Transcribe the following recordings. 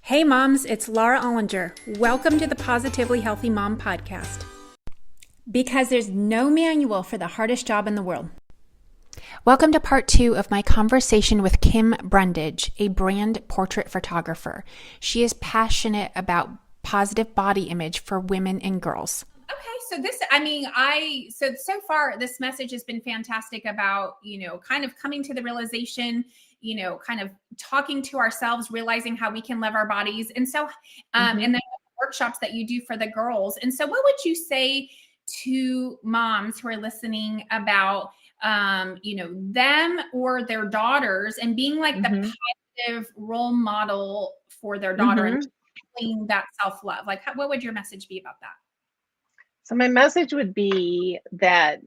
Hey moms, it's Laura Ollinger. Welcome to the Positively Healthy Mom podcast. Because there's no manual for the hardest job in the world. Welcome to part 2 of my conversation with Kim Brundage, a brand portrait photographer. She is passionate about positive body image for women and girls. So far this message has been fantastic about, kind of coming to the realization, kind of talking to ourselves, realizing how we can love our bodies. And so, and then workshops that you do for the girls. And so what would you say to moms who are listening about, them or their daughters and being like the positive role model for their daughter and feeling that self-love? Like, what would your message be about that? So my message would be that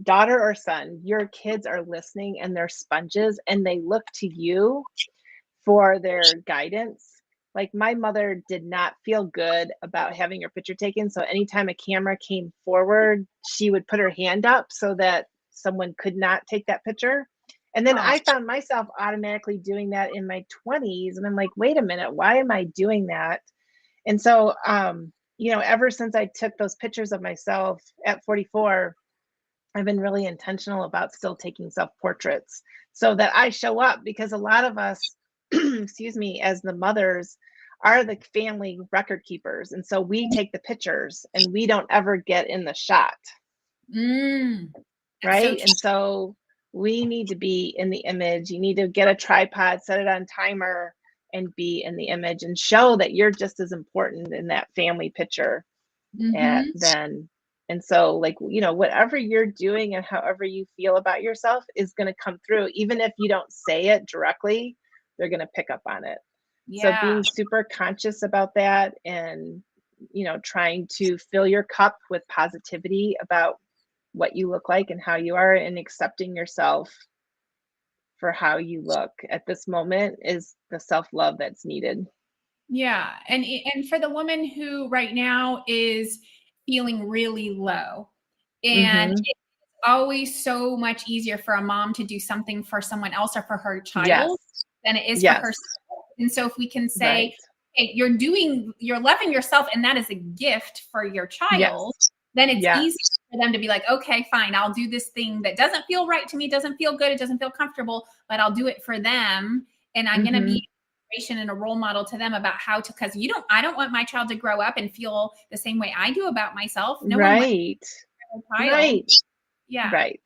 daughter or son, your kids are listening and they're sponges and they look to you for their guidance. Like my mother did not feel good about having her picture taken. So anytime a camera came forward, she would put her hand up so that someone could not take that picture. And then I found myself automatically doing that in my 20s. And I'm like, wait a minute, why am I doing that? And so, ever since I took those pictures of myself at 44, I've been really intentional about still taking self-portraits so that I show up, because a lot of us, excuse me, as the mothers are the family record keepers. And so we take the pictures and we don't ever get in the shot. Right. And so we need to be in the image. You need to get a tripod, set it on timer, and be in the image and show that you're just as important in that family picture then. And so whatever you're doing and however you feel about yourself is going to come through. Even if you don't say it directly, they're going to pick up on it. So being super conscious about that and, trying to fill your cup with positivity about what you look like and how you are, and accepting yourself for how you look at this moment is the self-love that's needed. Yeah. And for the woman who right now is feeling really low, and it's always so much easier for a mom to do something for someone else or for her child than it is for herself. And so if we can say, hey, you're loving yourself, and that is a gift for your child, then it's easy for them to be like, okay, fine, I'll do this thing that doesn't feel right to me, doesn't feel good, it doesn't feel comfortable, but I'll do it for them. And I'm going to be and a role model to them about how to, because I don't want my child to grow up and feel the same way I do about myself. No one wants Right.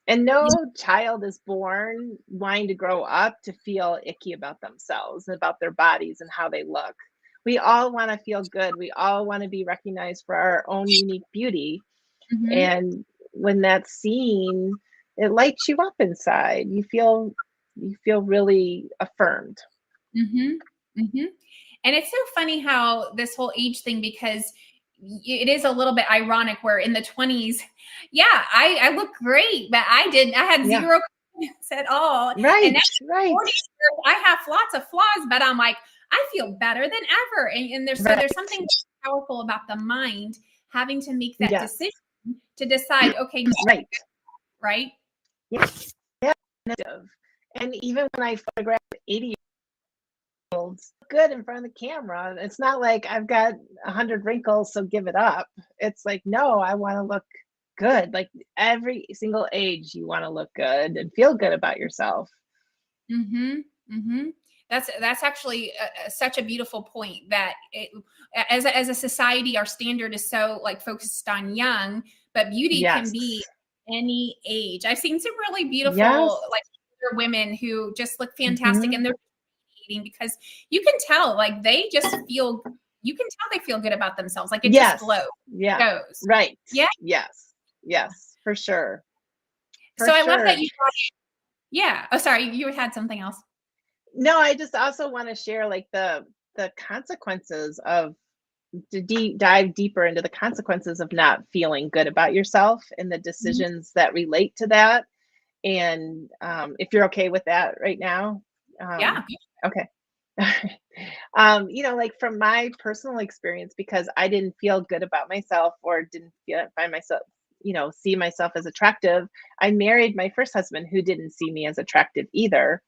And no child is born wanting to grow up to feel icky about themselves and about their bodies and how they look. We all want to feel good. We all want to be recognized for our own unique beauty. And when that's seen, it lights you up inside. You feel really affirmed. And it's so funny how this whole age thing, because it is a little bit ironic where in the 20s, I look great, but I had zero confidence at all. And now 40 years, I have lots of flaws, but I'm like, I feel better than ever. And there's something powerful about the mind having to make that decision to decide, okay, right? And even when I photograph 80 good in front of the camera, it's not like I've got 100 wrinkles, so give it up. It's like, no, I want to look good. Like every single age, you want to look good and feel good about yourself. That's actually such a beautiful point, that as a society, our standard is so like focused on young, but beauty can be any age. I've seen some really beautiful like older women who just look fantastic, and they're because you can tell, like they just feel, you can tell they feel good about themselves. Like it just glows. Goes. Right. Yes, for sure. I love that you thought, oh, sorry, you had something else. No, I just also want to share like the consequences of, to dive deeper into the consequences of not feeling good about yourself and the decisions that relate to that. And if you're okay with that right now. Okay. Like from my personal experience, because I didn't feel good about myself or didn't find myself, see myself as attractive. I married my first husband who didn't see me as attractive either.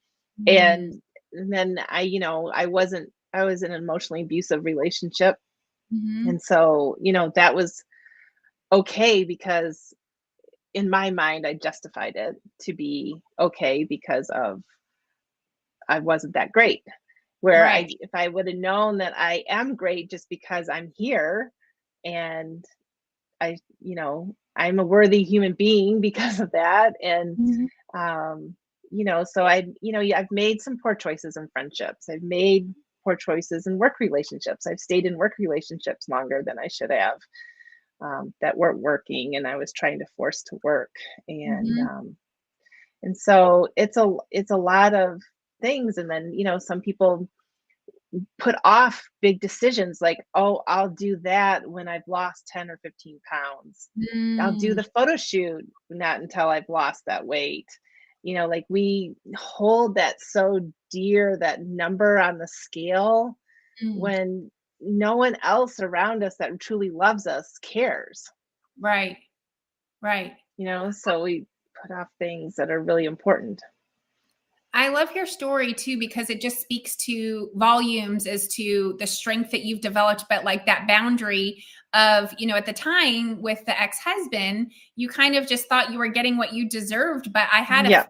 And and then I was in an emotionally abusive relationship. Mhm. And so, that was okay because in my mind, I justified it to be okay because of I wasn't that great. Where Right. if I would have known that I am great just because I'm here and I'm a worthy human being because of that. And, Mhm. um, so yeah, I've made some poor choices in friendships. I've made poor choices in work relationships. I've stayed in work relationships longer than I should have, that weren't working and I was trying to force to work. Mhm. And so it's a lot of things. And then, some people put off big decisions like, oh, I'll do that when I've lost 10 or 15 pounds. I'll do Mm. the photo shoot not until I've lost that weight. Like we hold that so dear, that number on the scale, Mm. when no one else around us that truly loves us cares. Right. Right. So we put off things that are really important. I love your story too because it just speaks to volumes as to the strength that you've developed, but like that boundary of, at the time with the ex-husband, you kind of just thought you were getting what you deserved. But I had a Yeah.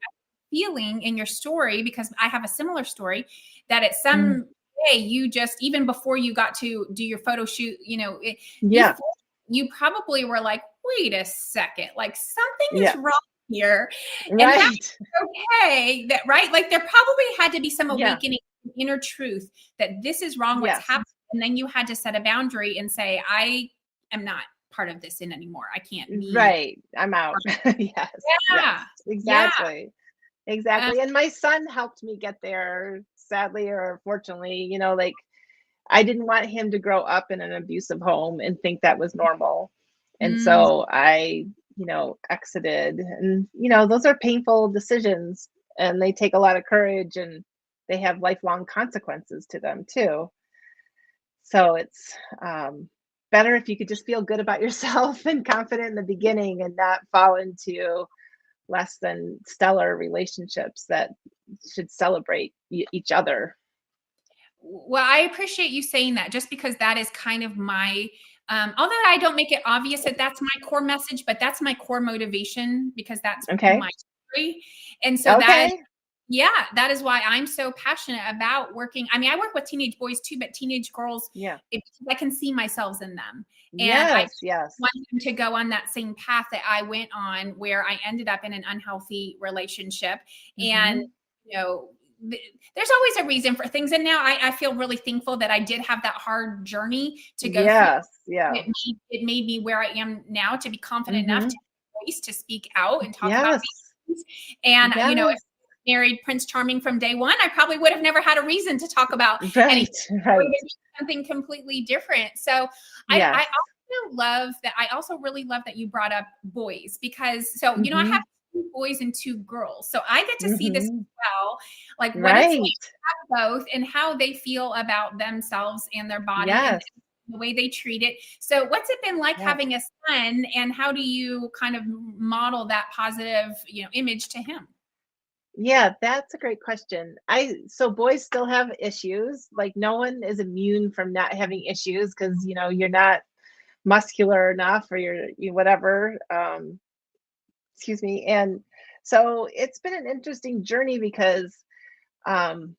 feeling in your story, because I have a similar story, that at Mm. some way you just, even before you got to do your photo shoot, Yeah. before, you probably were like, wait a second, like something is Yeah. wrong here. And how Right. okay that, right, like there probably had to be some Yeah. awakening, inner truth, that this is wrong, what's Yes. happening. And then you had to set a boundary and say, I am not part of this in anymore. I can't be. Right. I'm out. Yes. Yes. Yeah. Yeah. Exactly. Um, Exactly. And my son helped me get there, sadly or fortunately, like I didn't want him to grow up in an abusive home and think that was normal. And mm, so I, exited. And, those are painful decisions and they take a lot of courage and they have lifelong consequences to them too. So it's better if you could just feel good about yourself and confident in the beginning and not fall into less than stellar relationships that should celebrate each other. well, I appreciate you saying that, just because that is kind of my, although I don't make it obvious that that's my core message, but that's my core motivation because that's Okay. my story. And so that is, Okay. yeah, that is why I'm so passionate about working. I mean, I work with teenage boys too, but teenage girls, Yeah. I can see myself in them. And I Yes. Yes. want them to go on that same path that I went on, where I ended up in an unhealthy relationship. And, Hmm. you know, there's always a reason for things. And now I feel really thankful that I did have that hard journey to go through. Yes. Yeah. It made me where I am now, to be confident enough to Hmm. have voice to speak out and talk about Yes. these things. And, if Yes. married Prince Charming from day one, I probably would have never had a reason to talk about anything. Right. It would have Right. been something completely different. So I Yes. also love that. I also really love that you brought up boys, because I have Hmm. 2 boys and 2 girls. So I get to see this as Hmm. well, like what it's like Right. to have both and how they feel about themselves and their body, and Yes. the way they treat it. So what's it been like Yes. having a son, and how do you kind of model that positive, image to him? Yeah, that's a great question. So boys still have issues. Like no one is immune from not having issues because you're not muscular enough or you whatever. Excuse me. And so it's been an interesting journey because um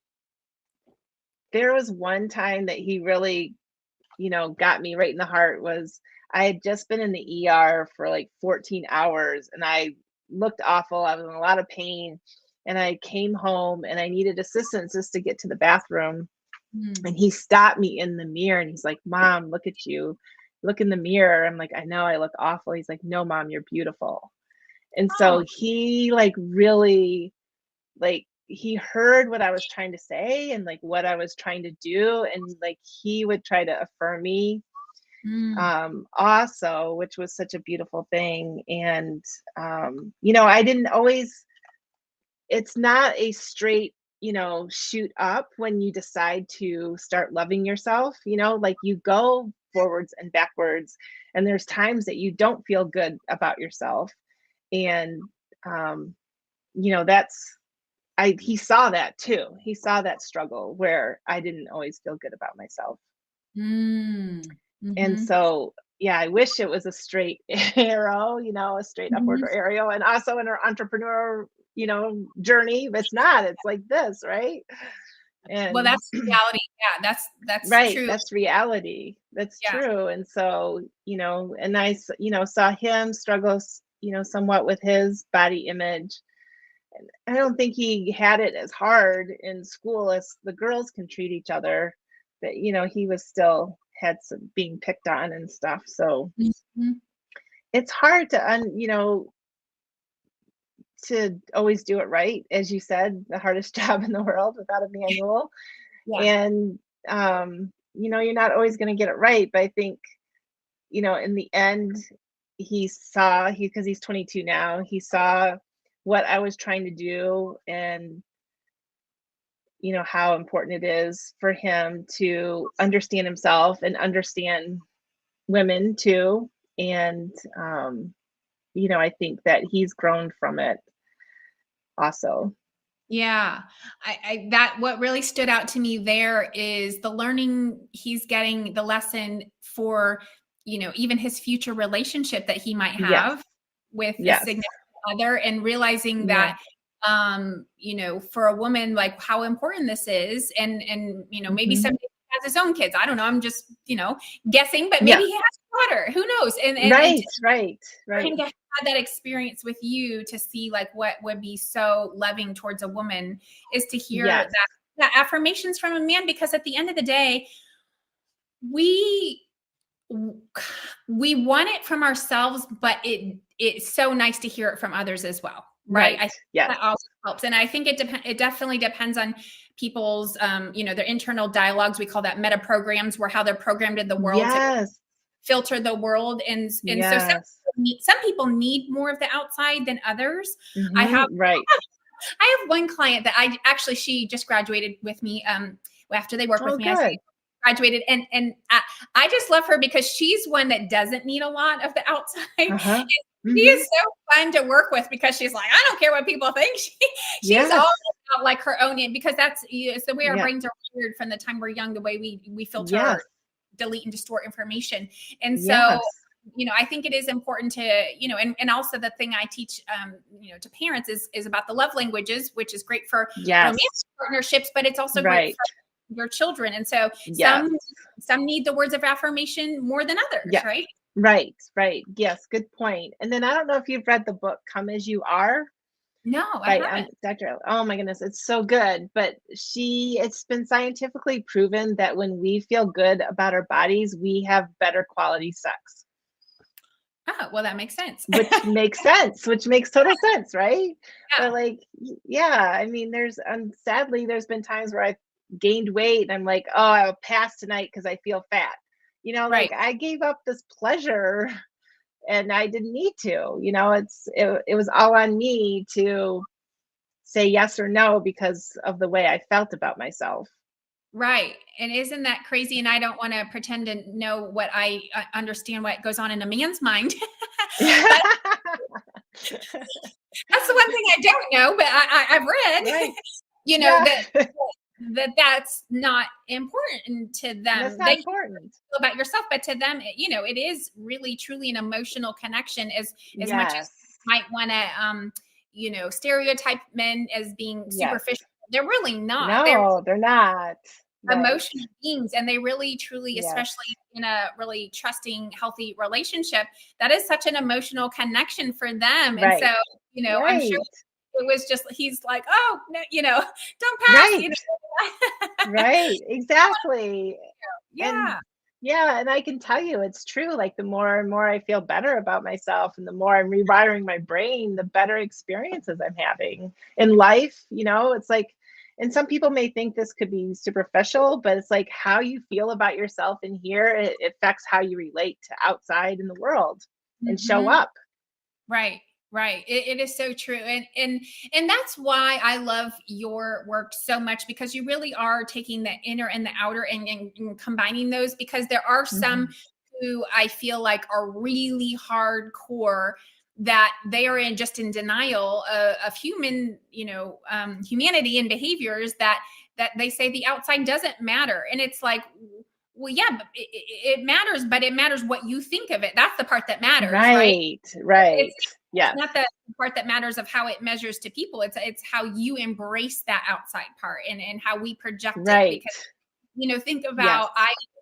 there was one time that he really, got me right in the heart. Was I had just been in the ER for like 14 hours and I looked awful. I was in a lot of pain and I came home and I needed assistance just to get to the bathroom. Mm. And he stopped me in the mirror and he's like, "Mom, look at you. Look in the mirror." I'm like, "I know I look awful." He's like, "No, Mom, you're beautiful." And so Oh, he like really like he heard what I was trying to say and like what I was trying to do and like he would try to affirm me mm, also, which was such a beautiful thing. And I didn't always it's not a straight shoot up when you decide to start loving yourself, like you go forwards and backwards and there's times that you don't feel good about yourself. And that's he saw that too. He saw that struggle where I didn't always feel good about myself. Mm. And Mhm. so, yeah, I wish it was a straight arrow, a straight upward Mhm. arrow, and also in our entrepreneur, journey. But it's not. It's like this, right? Well, And that's reality. Yeah, that's right, true. that's reality. That's Yeah. true. And so, and saw him struggle, somewhat with his body image. I don't think he had it as hard in school as the girls can treat each other, but he was still had some being picked on and stuff. So Mhm. it's hard to to always do it right. As you said, the hardest job in the world without a manual. Yeah. And you're not always going to get it right, but I think in the end, because he's 22 now, he saw what I was trying to do, and how important it is for him to understand himself and understand women too. And I think that he's grown from it also. Yeah. That what really stood out to me there is the learning he's getting, the lesson for, even his future relationship that he might Yes. have with a Yes. significant other, and realizing Yeah. that, for a woman, like how important this is. And, maybe Hmm. someday he has his own kids. I don't know. I'm just, guessing, but Yeah. maybe he has a daughter. Who knows? And Right. Right. for Right. him to have that experience with you, to see like what would be so loving towards a woman, is to hear Yes. that affirmations from a man, because at the end of the day, we we want it from ourselves, but it's so nice to hear it from others as well, right? I Right. think Yes. that always helps. And I think it definitely depends on people's their internal dialogues. We call that meta programs, where how they're programmed in the world to Yes. filter the world. And so Yes. some people need more of the outside than others. I have Right. I have one client that she just graduated with me after they work with Oh, me. I say good. graduated, and I just love her because she's one that doesn't need a lot of the outside. Uh-huh. She is Hmm. so fun to work with because she's like, I don't care what people think. She's all Yes. about like her own, because it's the way our Yeah. brains are wired from the time we're young, the way we filter, Yes. delete, and distort information. And so, Yes. I think it is important to, and also the thing I teach, to parents is about the love languages, which is great for romantic Yes. partnerships, but it's also great Right. for your children. And so Yes. some need the words of affirmation more than others, Yes. right? Right. Right. Yes. Good point. And then I don't know if you've read the book "Come as You Are" No, I by haven't. Dr. Oh my goodness, it's so good. But it's been scientifically proven that when we feel good about our bodies, we have better quality sex. Oh, well, that makes sense. Which makes sense, which makes total sense, right? But Yeah, like, yeah, I mean, sadly, there's been times where I've gained weight and I'm like, oh, I'll pass tonight because I feel fat. right. Like I gave up this pleasure and I didn't need to. It was all on me to say yes or no because of the way I felt about myself. Right. And isn't that crazy? And I don't want to pretend to know what I understand what goes on in a man's mind. But that's the one thing I don't know, but I've read, Right. Yeah. that that's not important to That's them. not They important. feel about yourself, but to them, it is really truly an emotional connection, as much as Yes. you might want to, stereotype men as being Yes. superficial. They're really not. They're No, they're not. Right. emotional beings, and they really truly, Yes. especially in a really trusting, healthy relationship, that is such an emotional connection for them. And so, Right. I'm sure Right. it was just, he's like, oh no, don't pass, Right. Right. Exactly. And yeah. yeah, and I can tell you it's true. Like the more and more I feel better about myself and the more I'm rewiring my brain, the better experiences I'm having in life. It's like, and some people may think this could be superficial, but it's like how you feel about yourself in here, it affects how you relate to outside in the world and show Mhm. up. Right. Right. It is so true. And that's why I love your work so much, because you really are taking the inner and the outer, and combining those, because there are some Mhm. who I feel like are really hardcore that they are in denial of human, humanity and behaviors, that they say the outside doesn't matter. And it's like, well, yeah, but it matters, but it matters what you think of it. That's the part that matters, right? Right. It's not the part that matters of how it measures to people. It's how you embrace that outside part, and how we project it. Because, think about,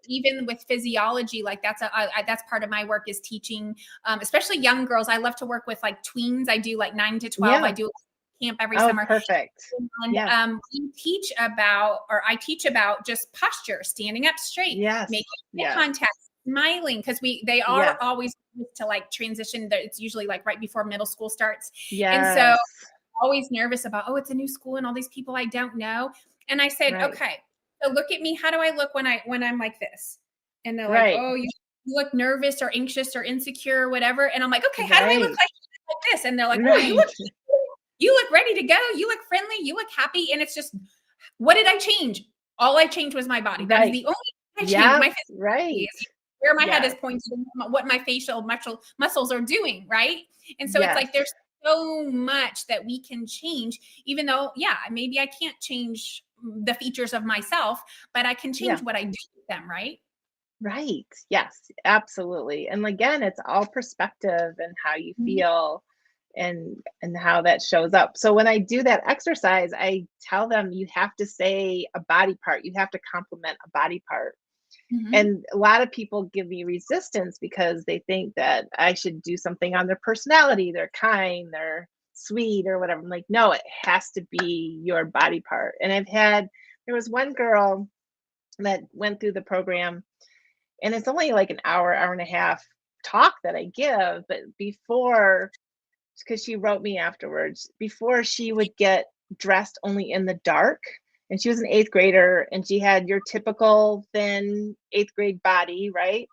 even with physiology, like that's part of my work, is teaching, especially young girls. I love to work with like tweens. I do like 9 to 12. I do camp every summer. Perfect. And I teach about just posture, standing up straight, making eye contact, smiling, because they are always to like transition. It's usually like right before middle school starts. And so I'm always nervous about, it's a new school and all these people I don't know. And I said, okay, so look at me. How do I look when I'm like this? And they're like, oh, you look nervous or anxious or insecure or whatever. And I'm like, okay, how do I look like this? And they're like, oh, you look ready to go. You look friendly. You look happy. And it's just, what did I change? All I changed was my body. That is the only thing I changed. My where my head is pointed, and what my facial muscles are doing. Right. And so it's like, there's so much that we can change, even though, maybe I can't change the features of myself, but I can change what I do with them. Right. Right. Yes, absolutely. And again, it's all perspective and how you feel and how that shows up. So when I do that exercise, I tell them, you have to say a body part. You have to compliment a body part. And a lot of people give me resistance because they think that I should do something on their personality. They're kind, they're sweet or whatever. I'm like, no, it has to be your body part. And there was one girl that went through the program, and it's only like an hour and a half talk that I give, but because she wrote me afterwards, before she would get dressed only in the dark, and she was an 8th grader, and she had your typical thin 8th grade body, right?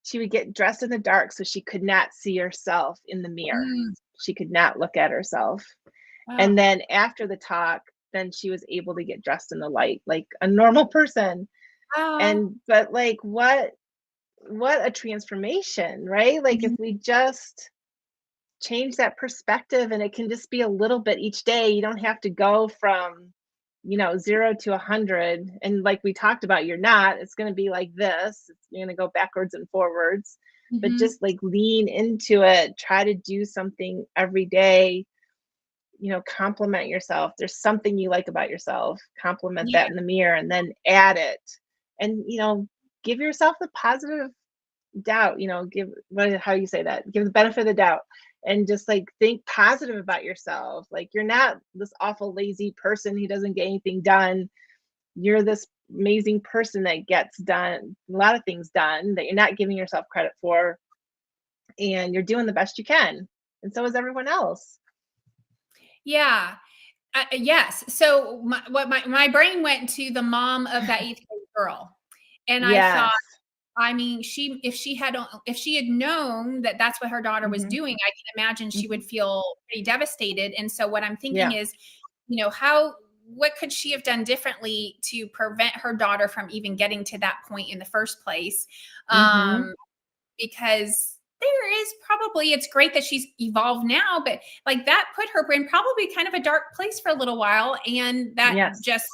She would get dressed in the dark so she could not see herself in the mirror. She could not look at herself. And then after the talk, then she was able to get dressed in the light like a normal person. But like, what a transformation, right? Like if we just change that perspective, and it can just be a little bit each day. You don't have to go from 0 to 100. And like we talked about, it's going to be like this. You're going to go backwards and forwards, but just like lean into it. Try to do something every day. Compliment yourself. There's something you like about yourself. Compliment that in the mirror, and then add it. And, give yourself the positive doubt, how you say that? Give the benefit of the doubt. And just like think positive about yourself. Like, you're not this awful lazy person who doesn't get anything done. You're this amazing person that gets done a lot of things done that you're not giving yourself credit for, and you're doing the best you can. And so is everyone else. Yes. So my brain went to the mom of that 8th grade girl, and I thought, if she had known that that's what her daughter was doing, I can imagine she would feel pretty devastated. And so what I'm thinking is, what could she have done differently to prevent her daughter from even getting to that point in the first place? Because it's great that she's evolved now, but like that put her in probably kind of a dark place for a little while. And that just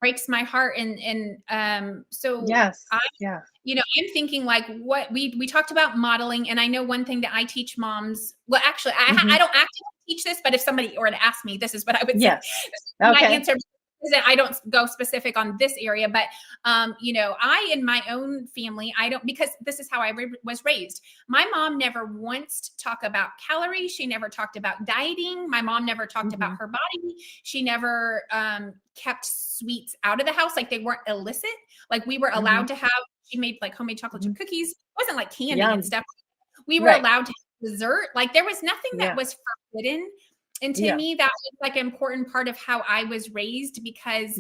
breaks my heart. So I'm thinking like what we talked about modeling. And I know one thing that I teach moms, well, actually I don't actively teach this, but if somebody were to ask me, this is what I would say. My answer is that I don't go specific on this area, but I, in my own family, because this is how I was raised. My mom never once talked about calories. She never talked about dieting. My mom never talked about her body. She never kept sweets out of the house. Like, they weren't illicit. Like, we were allowed to have, she made like homemade chocolate chip cookies. It wasn't like candy and stuff. We were allowed to have dessert. Like, there was nothing that was forbidden. And to me, that was like an important part of how I was raised, because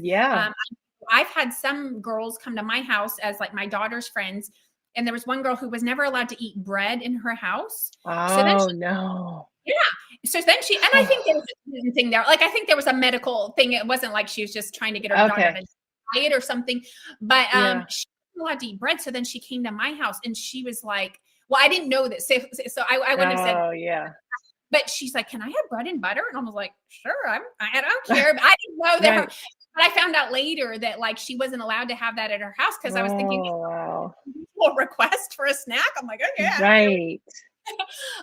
I've had some girls come to my house as like my daughter's friends. And there was one girl who was never allowed to eat bread in her house. No. Yeah. So then and I think there was a thing there. Like, I think there was a medical thing. It wasn't like she was just trying to get her daughter to diet or something. But she wasn't allowed to eat bread. So then she came to my house and she was like, well, I didn't know this. So I wouldn't have said, but she's like, "Can I have bread and butter?" And I was like, "Sure, I don't care." But I didn't know that Right. but I found out later that like she wasn't allowed to have that at her house because I was thinking Oh, wow. a request for a snack. I'm like, "Okay, here we Right.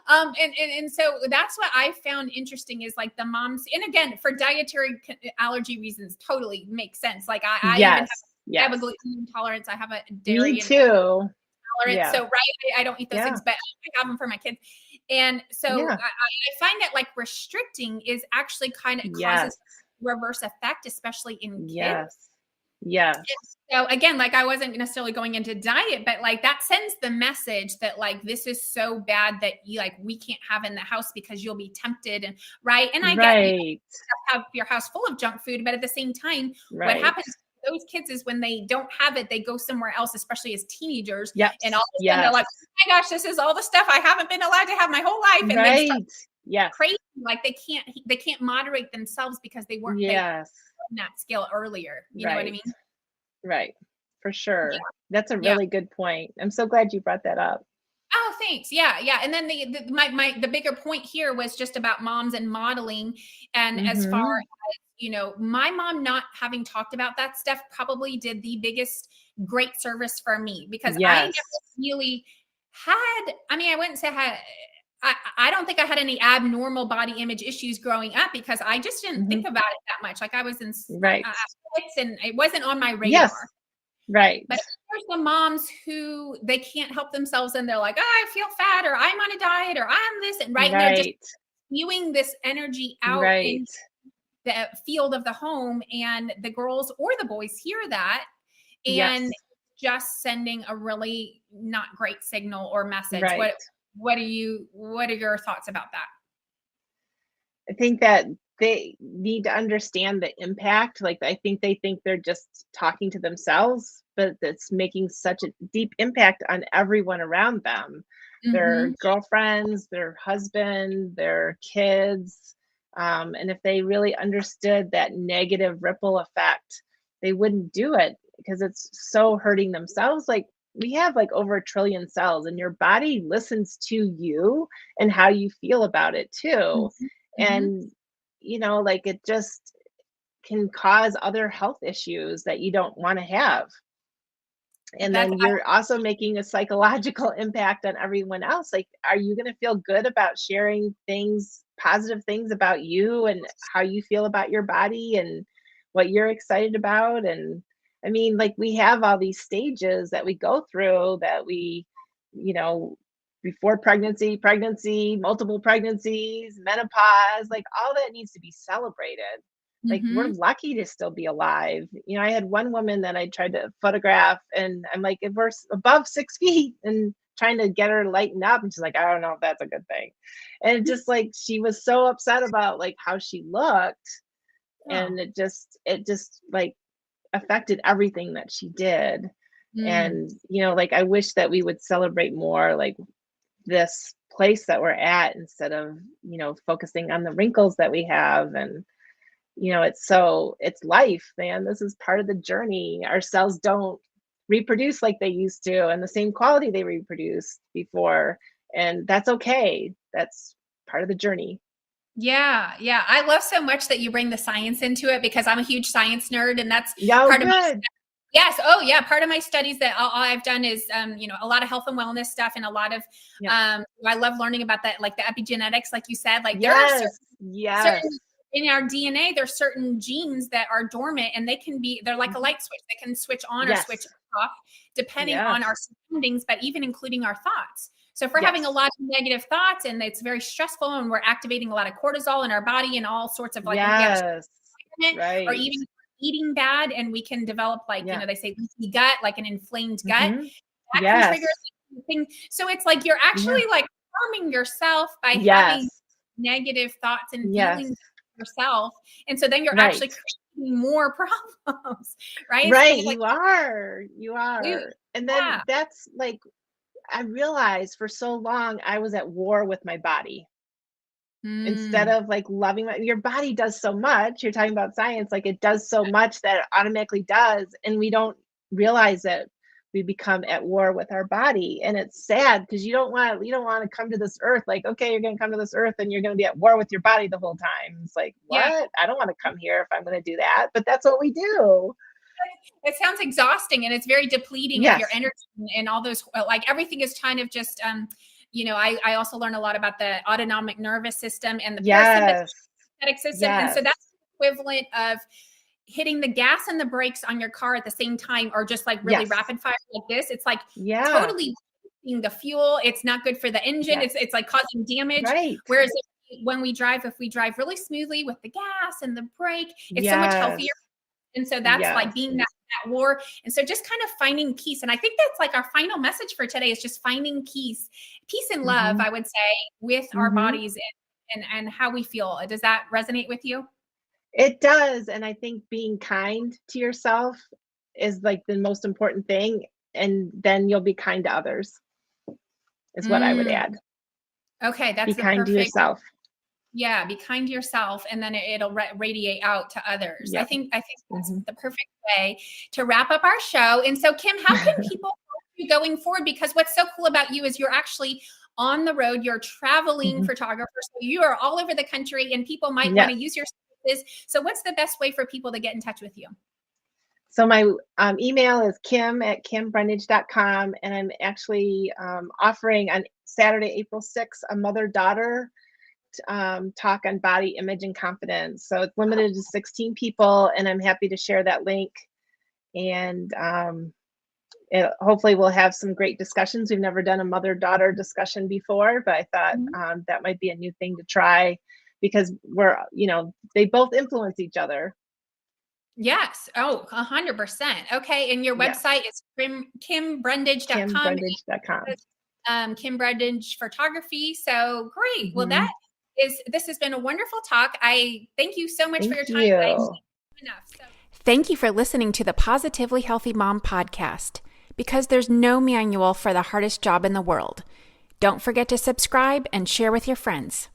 and so that's what I found interesting is like the moms, and again, for dietary allergy reasons, totally makes sense. Like I even Yes. I have a Yes. gluten intolerance, I have a Me dairy too. intolerance. Yeah. So right, I don't eat those Yeah. things, but I have them for my kids. And so Yeah. I find that like restricting is actually kind of Yes. causes reverse effect, especially in kids. Yes. Yes. So again, like I wasn't necessarily going into diet, but like that sends the message that like this is so bad that you like we can't have in the house because you'll be tempted and right. And I get you Right. have your house full of junk food, but at the same time, what Right. happens to those kids is when they don't have it, they go somewhere else, especially as teenagers, Yep. and all of a sudden they're Yes. like, "Oh my gosh, this is all the stuff I haven't been allowed to have my whole life," and they start Right. Yes. crazy, like they can't moderate themselves because they Yes. on that skill earlier. You know what I Right. mean? Right. For Yeah. sure. That's a Yeah. really good point. I'm so glad you brought that up. Oh, thanks. Yeah, yeah. And then the bigger point here was just about moms and modeling. And as far Mhm. as, my mom not having talked about that stuff probably did the biggest great service for me because I never Yes. really had, I mean, I wouldn't say I had, I don't think I had any abnormal body image issues growing up because I just didn't think Mhm. about it that much. Like I was in Right. athletics and it wasn't on my Yes. radar. Right. But there's the moms who they can't help themselves and they're like, "Oh, I feel fat," or "I'm on a diet," or "I'm this," and right, and they're just Right. spewing this energy out Right. in the field of the home, and the girls or the boys hear that, and Yes. just sending a really not great signal or message. Right. What are your thoughts about that? I think that they need to understand the impact. Like, I think they think they're just talking to themselves, but it's making such a deep impact on everyone around them, their Mhm. girlfriends, their husband, their kids. And if they really understood that negative ripple effect, they wouldn't do it because it's so hurting themselves. Like, we have like over 1 trillion cells, and your body listens to you and how you feel about it too. Mhm. Mhm. And like, it just can cause other health issues that you don't want to have, and That's then you're also making a psychological impact on everyone else. Like, are you going to feel good about sharing things, positive things about you and how you feel about your body and what you're excited about? And I mean, like, we have all these stages that we go through that we you know before pregnancy, multiple pregnancies, menopause, like, all that needs to be celebrated. Like, we're Mhm. lucky to still be alive. I had one woman that I tried to photograph, and I'm like, if we're above 6 feet, and trying to get her to lighten up, and she's like, I don't know if that's a good thing. And just like, she was so upset about like how she looked, Oh. and it just like affected everything that she did. Mm. And like, I wish that we would celebrate more like this place that we're at, instead of focusing on the wrinkles that we have. And it's life, man. This is part of the journey. Our cells don't reproduce like they used to, and the same quality they reproduced before. And that's okay. That's part of the journey. Yeah, yeah. I love so much that you bring the science into it because I'm a huge science nerd, and that's Yeah, part of my good. yes. Oh, yeah. Part of my studies that all I've done is, a lot of health and wellness stuff, and a lot of, Yep. I love learning about that, like the epigenetics, like you said. Like there are Yes. Yes. certain in our DNA, there's certain genes that are dormant, and they're like a Mhm. light switch. They can switch on or switch Yes. off depending on our Yes. surroundings, but even including our thoughts. So if we're having a Yes. lot of negative thoughts and it's very stressful and we're activating a lot of cortisol in our body and all sorts of like, we have a Yes. or Right. even eating bad, and we can develop like, Yeah. they say leaky gut, like an inflamed gut. Mhm. That can trigger Yes. things. So it's like you're Yeah. actually like harming yourself by having Yes. negative thoughts and Yes. feelings yourself. And so then you're actually Right. creating more problems, right? Instead Right, of like, you ooh, are. And yeah. then that's like, I realized for so long I was at war with my body. Instead Mm, of like loving your body does so much. You're talking about science, like, it does so much that it automatically does, and we don't realize it. we become at war with our body. And it's sad because you don't want to come to this earth like, okay, you're going to come to this earth and you're going to be at war with your body the whole time. It's like, Yeah. what? I don't want to come here if I'm going to do that, but that's what we do. It sounds exhausting, and it's very depleting Yes. of your energy and all those, like everything is kind of just, I also learn a lot about the autonomic nervous system and the Yes. parasympathetic system. Yes. And so that's the equivalent of hitting the gas and the brakes on your car at the same time, or just like really rapid fire like this. It's like totally wasting the fuel. It's not good for the engine. It's like causing damage. Right. Whereas when we drive, if we drive really smoothly with the gas and the brake, it's so much healthier. And so that's like being that war. And so just kind of finding peace. And I think that's like our final message for today is just finding peace and love, I would say, with our bodies and how we feel. Does that resonate with you? It does. And I think being kind to yourself is like the most important thing. And then you'll be kind to others is what I would add. Okay. That's be kind to yourself. Yeah, be kind to yourself, and then it'll radiate out to others. I think that's the perfect way to wrap up our show. And so, Kim, how can people help you going forward? Because what's so cool about you is you're actually on the road. You're traveling photographer, so you are all over the country, and people might want to use your services. So, what's the best way for people to get in touch with you? So my email is kim@kimbrundage.com, and I'm actually offering on Saturday, April 6th, a mother-daughter talk on body image and confidence. So it's limited to 16 people, and I'm happy to share that link. And hopefully we'll have some great discussions. We've never done a mother-daughter discussion before, but I thought that might be a new thing to try because they both influence each other. Yes. Oh, 100%. Okay. And your website is kimbrundage.com. kimbrundage.com. Kim Brundage Photography. So great. Well, this has been a wonderful talk. I thank you so much for your time. Thank you for listening to the Positively Healthy Mom podcast, because there's no manual for the hardest job in the world. Don't forget to subscribe and share with your friends.